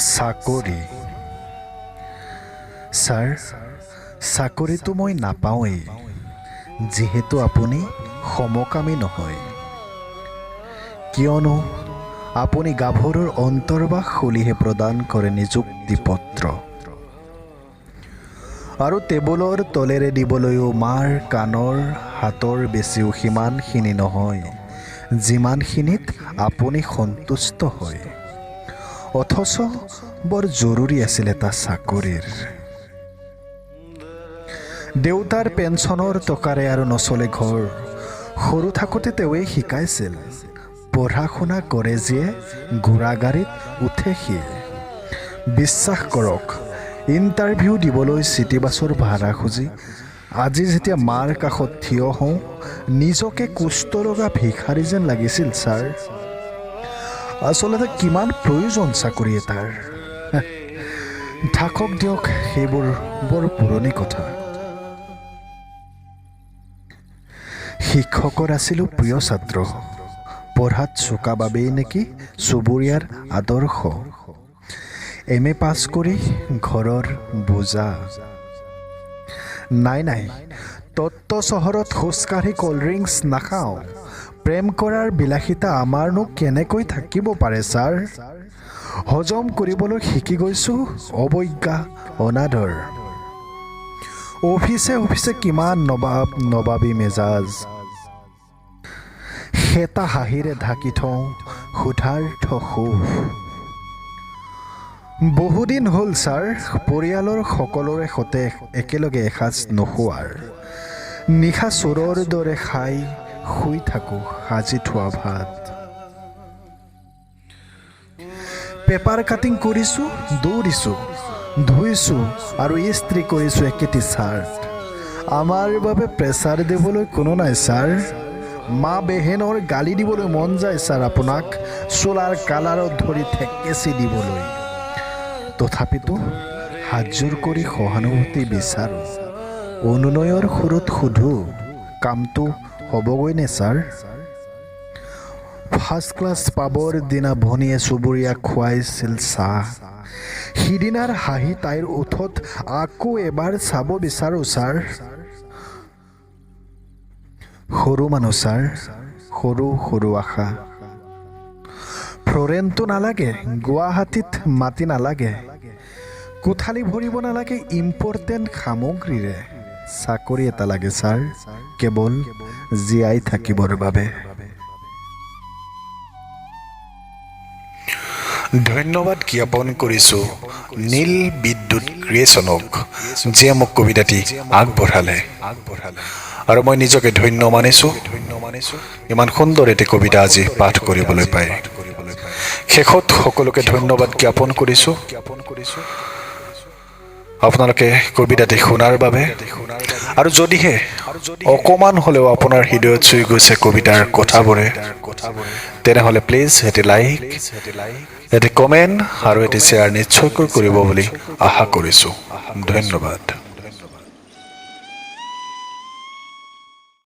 Sakori. Sir, চাকৰিটো মই নাপাওঁৱেই যিহেতু আপুনি সমকামী নহয় কিয়নো আপুনি গাভৰুৰ অন্তৰ্বাস খুলিহে প্ৰদান কৰে নিযুক্তি পত্ৰ আৰু টেবুলৰ তলেৰে দিবলৈও মাৰ কাণৰ হাতৰ বেছিও সিমানখিনি নহয় যিমানখিনিত আপুনি সন্তুষ্ট হয় অথচ বৰ জৰুৰী আছিল এটা চাকৰিৰ দেউতাৰ পেঞ্চনৰ টকাৰে আৰু নচলে ঘৰ সৰু থাকোঁতে তেওঁৱে শিকাইছিল পঢ়া শুনা কৰে যিয়ে ঘোঁৰা গাড়ীত উঠে সিয়ে বিশ্বাস কৰক ইণ্টাৰভিউ দিবলৈ চিটি বাছৰ ভাড়া খুজি আজি যেতিয়া মাৰ কাষত থিয় হওঁ নিজকে কুষ্ঠ লগা ভিখাৰী যেন লাগিছিল ছাৰ আচলতে কিমান প্ৰয়োজন চাকৰি এটাৰ থাকক দিয়ক সেইবোৰ বৰ পুৰণি কথা শিক্ষকৰ আছিলোঁ প্ৰিয় ছাত্ৰ পঢ়াত চোকা বাবেই নেকি চুবুৰীয়াৰ আদৰ্শ এম.এ. পাছ কৰি ঘৰৰ বোজা নাই তত্ত্ব চহৰত খোজকাঢ়ি ক'ল্ড ড্ৰিংকছ নাখাওঁ প্ৰেম কৰাৰ বিলাসিতা আমাৰনো কেনেকৈ থাকিব পাৰে ছাৰ হজম কৰিবলৈ শিকি গৈছোঁ অৱজ্ঞা অনাদৰ অফিচে কিমান নবাবী মেজাজ হেতা হাঁহিৰে ঢাকি থওঁ ক্ষুধাৰ্থ সুখ বহুদিন হ'ল ছাৰ পৰিয়ালৰ সকলোৰে সৈতে একেলগে এসাঁজ নোখোৱাৰ নিশা চোৰৰ দৰে খাই শুই থাকোঁ সাজি থোৱা ভাত পেপাৰ কাটিং কৰিছোঁ দৌৰিছোঁ ধুইছোঁ আৰু ইস্ত্ৰি কৰিছোঁ একেটি চাৰ্ট আমাৰ বাবে প্ৰেছাৰ দিবলৈ কোনো নাই ছাৰ মা বেহেনৰ গালি দিবলৈ মন যায় ছাৰ আপোনাক চোলাৰ কালাৰত ধৰি ঠেকেচি দিবলৈ তথাপিতো হাতযোৰ কৰি সহানুভূতি বিচাৰোঁ অনুনয়ৰ সুৰত সোধোঁ কামটো হ'বগৈনে ছাৰ ফাৰ্ষ্ট ক্লাছ পাবৰ দিনা ভনীয়ে চুবুৰীয়াক খুৱাইছিল চাহ সিদিনাৰ হাঁহি তাইৰ ওঠত আকৌ এবাৰ চাব বিচাৰোঁ ছাৰ সৰু মানুহ ছাৰ সৰু আশা ফ্লৰেণ্টো নালাগে গুৱাহাটীত মাটি নালাগে কোঠালি ভৰিব নালাগে ইম্পৰ্টেণ্ট সামগ্ৰীৰে চাকৰি এটা লাগে ছাৰ কেৱল জীয়াই থাকিবৰ বাবে ধন্যবাদ জ্ঞাপন কৰিছোঁ নীল বিদ্যুৎ ক্ৰিয়েশ্যনক যিয়ে মোক কবিতাটি আগবঢ়ালে আৰু মই নিজকে ধন্য মানিছোঁ ইমান সুন্দৰ এটি কবিতা আজি পাঠ কৰিবলৈ পাই শেষত সকলোকে ধন্যবাদ জ্ঞাপন কৰিছোঁ আপোনালোকে কবিতাটি শুনাৰ বাবে আৰু যদিহে অকণমান হ'লেও আপোনাৰ হৃদয়ত চুই গৈছে কবিতাৰ কথাবোৰে তেনেহ'লে প্লিজ এটি লাইক এটি কমেণ্ট আৰু এটি শ্বেয়াৰ নিশ্চয়কৈ কৰিব বুলি আশা কৰিছোঁ ধন্যবাদ